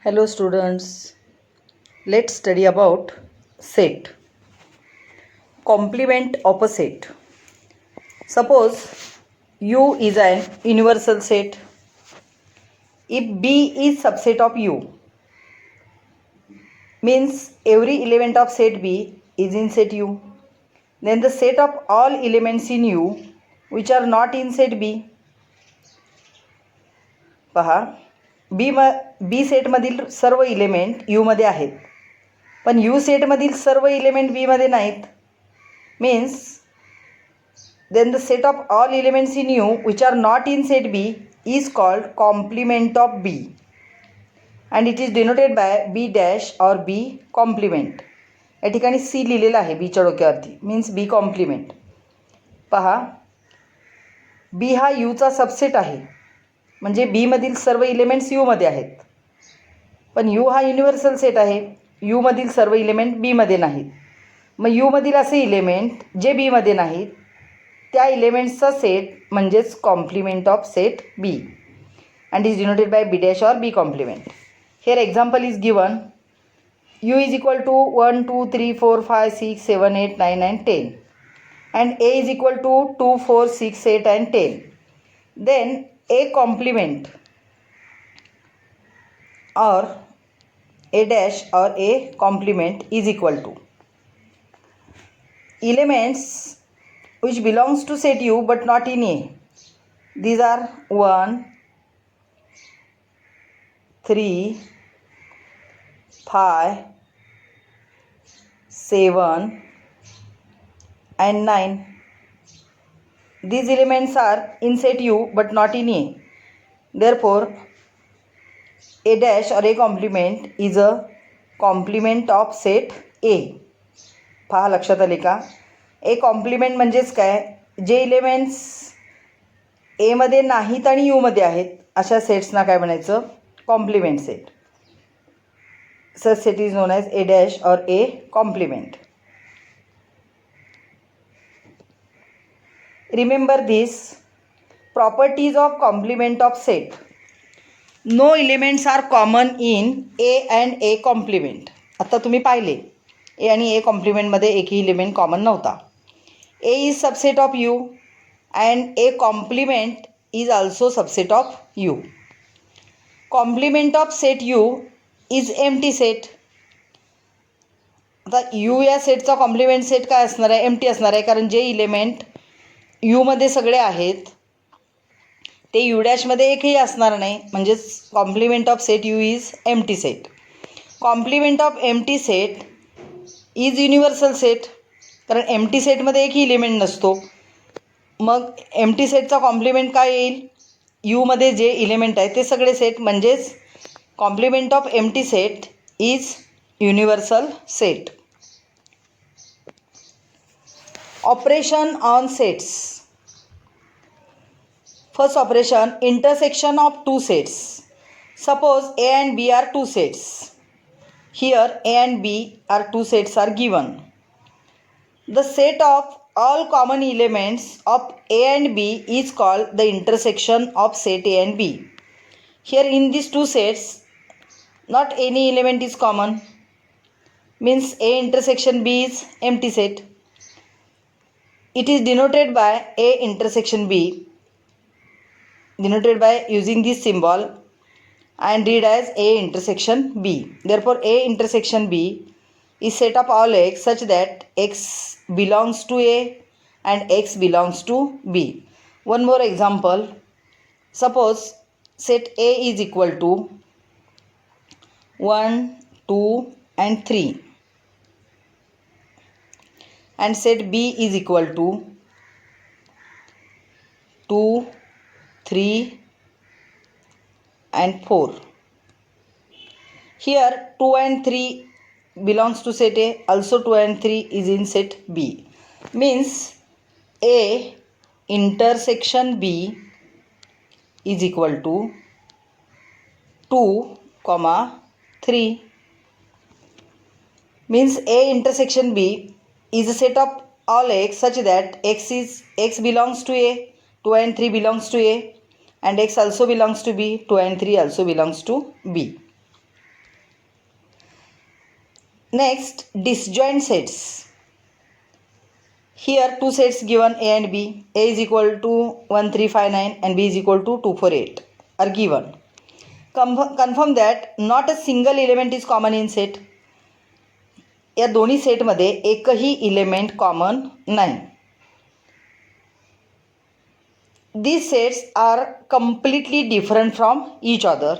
Hello students, let's study about set. Complement of a set. Suppose U is an universal set. If B is subset of U, means every element of set B is in set U. Then the set of all elements in U which are not in set B. पहा बी सेटमधील सर्व element यूमध्ये आहेत, पण you सेटमधील सर्व element बीमध्ये नाहीत. Means then the set of all elements in U which are not in set B is called complement of B and it is denoted by B dash or B complement. या ठिकाणी C लिहिलेलं आहे बीच्या डोक्यावरती, means बी complement. पहा, बी हा यूचा subset आहे, म्हणजे बीमधील सर्व इलेमेंट्स यूमध्ये आहेत, पण यू हा युनिव्हर्सल सेट आहे. यूमधील सर्व इलेमेंट बीमध्ये नाहीत. मग यूमधील असे इलेमेंट जे बीमध्ये नाहीत त्या इलेमेंट्सचा सेट म्हणजेच complement of set B and is denoted by B dash or B complement. Here example is given. U is equal to 1 2 3 4 5 6 7 8 9 and 10 and a is equal to 2 4 6 8 and 10. Then a complement or a dash or a complement is equal to elements which belongs to set U but not in A. These are 1 3 5 7 and 9. These elements are in set U but not in A. Therefore, a dash or a complement is a complement of set A. पहा, लक्षात आले का? ए complement म्हणजेच काय? जे elements एमध्ये नाहीत आणि यूमध्ये आहेत अशा सेट्सना काय म्हणायचं? Complement set. Such set is known as A dash और A complement. Remember this properties of complement of set. No elements are common in A and A complement. आता तुम्ही पाहिले ए आणि ए कॉम्प्लिमेंटमध्ये एकही इलेमेंट कॉमन नव्हता. A is subset of U and A complement is also subset of U. Complement of set U is empty set. आता U या सेटचा complement set काय असणार आहे? एम्प्टी असणार आहे, कारण जे इलेमेंट यूमध्ये सगळे आहेत ते यू डॅशमध्ये एकही असणार नाही, म्हणजेच complement of set U is empty set. Complement of empty set is universal set, कारण एम्प्टी सेटमध्ये एकही इलिमेंट नसतो. मग एम्प्टी सेटचा कॉम्प्लिमेंट काय येईल? यूमध्ये जे इलिमेंट आहे ते सगळे सेट, म्हणजेच complement of empty set is universal set. Operation on sets. First operation, intersection of two sets. Suppose A and B are two sets. Here A and B are two sets are given. The set of all common elements of A and B is called the intersection of set A and B. Here in these two sets, not any element is common. Means A intersection B is empty set. It is denoted by A intersection B, denoted by using this symbol and read as A intersection B. Therefore, A intersection B is set of all x such that x belongs to A and x belongs to B. One more example. Suppose set A is equal to 1, 2 and 3 and set B is equal to 2, 3 and 4. Here 2 and 3 belongs to set A, also 2 and 3 is in set B. Means A intersection B is equal to 2, 3. Means A intersection B is a set of all x such that x belongs to A, 2 and 3 belongs to A and x also belongs to B, 2 and 3 also belongs to B. Next, disjoint sets. Here two sets given A and B. A is equal to 1, 3, 5, 9 and B is equal to 2, 4, 8 are given. Confirm that not a single element is common in set. या दोन्ही सेटमध्ये एकही element common नाही. These sets are completely different from each other.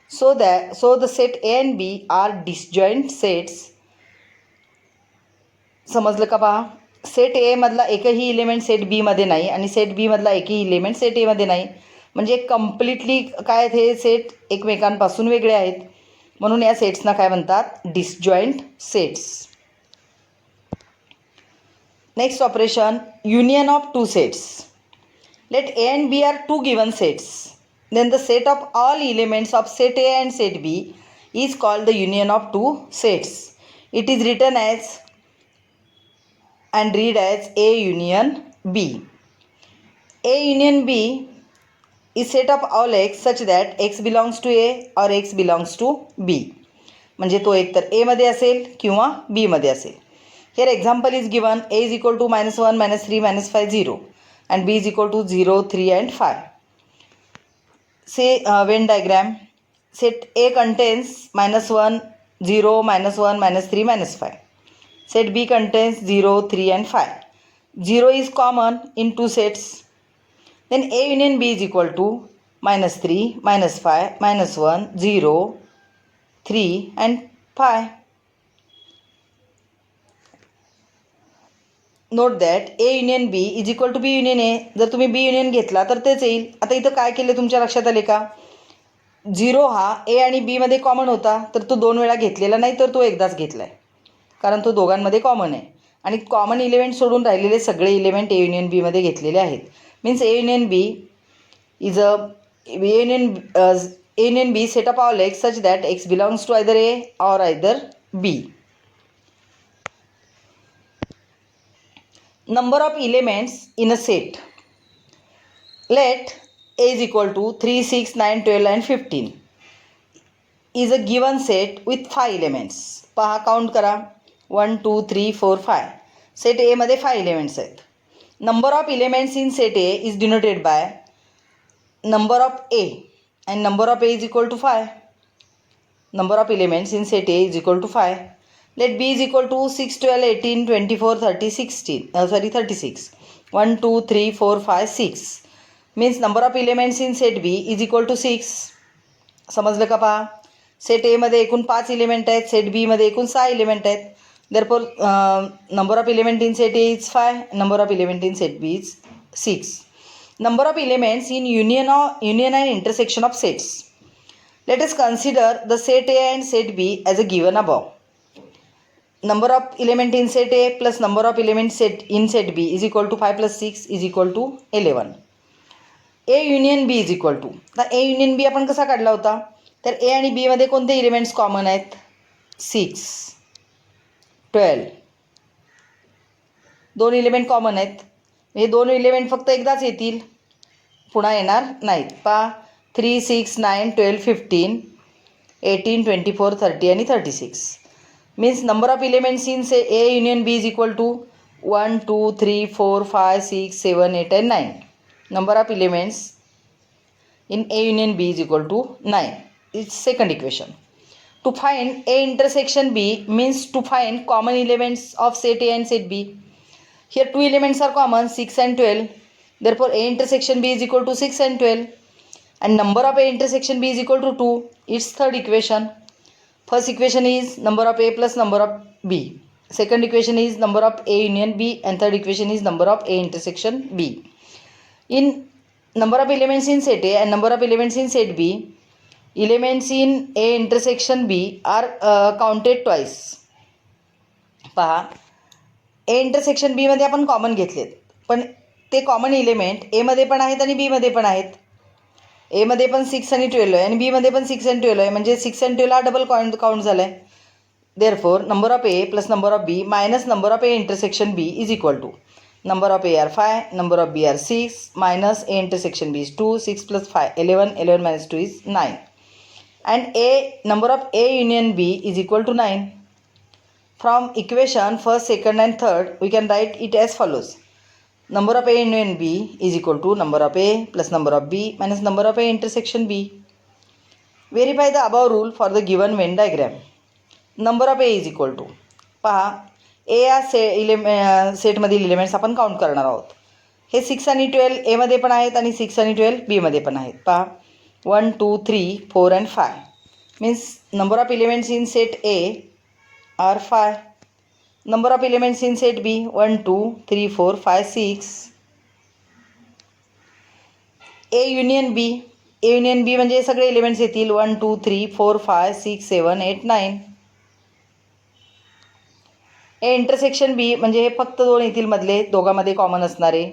So the set A and B are disjoint sets. समजलं का पहा? Set ए मधला एकही इलेमेंट सेट बी मध्ये नाही आणि सेट बी मधला एकही इलेमेंट सेट ए मध्ये नाही. म्हणजे कम्प्लिटली काय हे सेट एकमेकांपासून वेगळे आहेत. म्हणून या सेट्सना काय म्हणतात? Disjoint sets. Next operation, union of two sets. Let A and B are two given sets. Then the set of all elements of set A and set B is called the union of two sets. It is written as and read as A union B. A union B is set of all x such that x belongs to A or x belongs to B. म्हणजे तो एकतर A मध्ये असेल किंवा B मध्ये असेल. Here example is given. A is equal to -1, -3, -5, 0. And B is equal to 0, 3 and 5. Say Venn diagram. Set A contains -1, 0, -1, -3, -5. Set B contains 0, 3 and 5. 0 is common in two sets. Then A union B is equal to -3, -5, -1, 0, 3 and 5. Note that A union B is equal to B union A. जर तुम्ही बी union घेतला तर तेच येईल. आता इथं काय केलं तुमच्या लक्षात आले का? 0 हा ए आणि बीमध्ये कॉमन होता तर तो 2 वेळा घेतलेला नाही तर तो एकदाच घेतला आहे कारण तो दोघांमध्ये कॉमन आहे. आणि कॉमन इलेमेंट सोडून राहिलेले सगळे इलेमेंट ए युनियन बीमध्ये घेतलेले आहेत. Means A union B is A union B set of all X such that X belongs to either A or either B. Number of elements in a set. Let A is equal to 3, 6, 9, 12 and 15 is a given set with 5 elements. पहा count करा. 1, 2, 3, 4, 5. Set ए मध्ये 5 elements आहेत. Number of elements in set A is denoted by number of A and number of A is equal to 5. Number of elements in set A is equal to 5. Let B is equal to 6, 12, 18, 24, 30, 36. 1, 2, 3, 4, 5, 6. Means number of elements in set B is equal to 6. समजलं का पहा? Set ए मध्ये एकूण 5 element आहेत. Set बी मध्ये एकूण 6 element आहेत. Therefore number of element in set A is 5. Number of element in set B is 6. Number of elements in union and intersection of sets. Let us consider the set A and set B as a given above. Number of element in set A plus number of elements in set B is equal to 5 plus 6 is equal to 11. A union B is equal to. आता A union B आपण कसा काढला होता? तर A आणि B मध्ये कोणते elements common आहेत? 6, 12. 2 एलिमेंट कॉमन आहेत. हे 2 एलिमेंट फक्त एकदाच येतील, पुन्हा येणार नाहीत. पहा 3, 6, 9, 12, 15, 18, 24, 30 आणि 36. Means number of elements in say A union B is equal to 1, 2, 3, 4, 5, 6, 7, 8 and 9. Number of elements in A union B is equal to 9. It's second equation. To find A intersection B means to find common elements of set A and set B. Here two elements are common, 6 and 12. Therefore A intersection B is equal to 6 and 12. And number of A intersection B is equal to 2. It's third equation. First equation is number of A plus number of B. Second equation is number of A union B and third equation is number of A intersection B. In number of elements in set A and number of elements in set B, elements in A intersection B are counted twice. पहा A intersection B मध्ये आपण common घेतलेत पण ते common element A मध्ये पण आहेत आणि B मध्ये पण आहेत. ए मध्ये पण 6 आणि 12 आहे आणि बी मध्ये पण 6 आणि 12 आहे म्हणजे 6 आणि 12 हा डबल काउंट झाला आहे. Therefore number of A plus number of B minus number of A intersection B is equal to number of A are 5, number of B are 6, minus A intersection B is 2, 6 plus 5, 11, 11 minus 2 is 9. And A number of A union B is equal to 9. From equation first, second and third, we can write it as follows. Number of A union B is equal to number of A plus number of B minus number of A intersection B. Verify the above rule for the given Venn diagram. Number of A is equal to, पहा ए या सेटमधील elements आपण count करणार आहोत. हे 6 आणि 12 एमध्ये पण आहेत आणि 6 आणि 12 बीमध्ये पण आहेत. पहा 1 2 3 4 and 5 means number of elements in set A are 5. Number of elements in set B 1 2 3 4 5 6. A union B, A union B म्हणजे सगळे एलिमेंट्स येतील 1 2 3 4 5 6 7 8 9. A इंटरसेक्शन B म्हणजे हे फक्त दोन येतील मधले, दोघांमध्ये कॉमन असणारे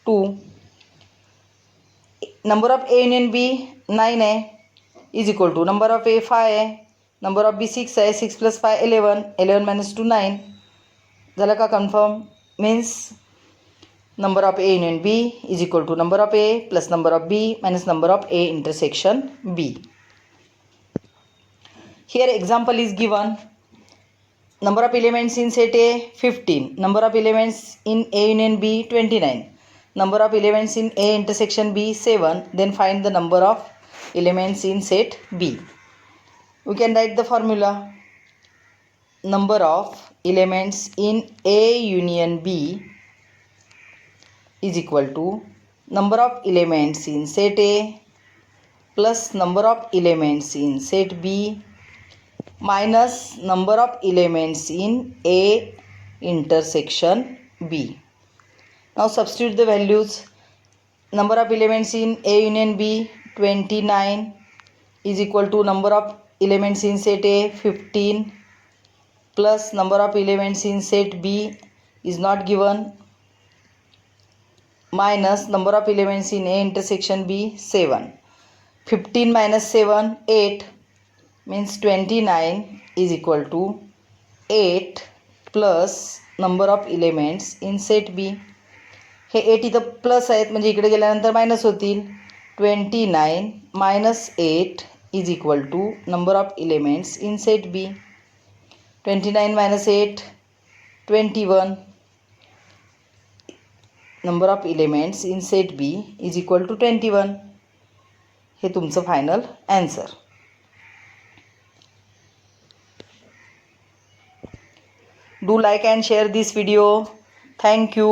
2. Number of A union B 9 आहे is equal to number of A 5 आहे, नंबर ऑफ B 6 आहे, 6 + 5 11, 11 - 2 9. झालं का confirm? Means number of A union B is equal to number of A plus number of B minus number of A intersection B. Here example is given. Number of elements in set A 15. Number of elements in A union B 29. Number of elements in A intersection B 7. Then find the number of elements in set B. We can write the formula. Number of elements in A union B is equal to number of elements in set A plus number of elements in set B minus number of elements in A intersection B. Now substitute the values. Number of elements in A union B 29 is equal to number of elements in set A 15 plus number of elements in set B is not given minus number of elements in A intersection B 7. 15 minus 7 8 means 29 is equal to 8 plus number of elements in set B. हे 8 इथं plus आहेत म्हणजे इकडे गेल्यानंतर minus होतील. 29 minus 8 is equal to number of elements in set B. 29 minus 8 21. Number of elements in set B is equal to 21. हे तुमचं final answer. Do like and share this video. Thank you.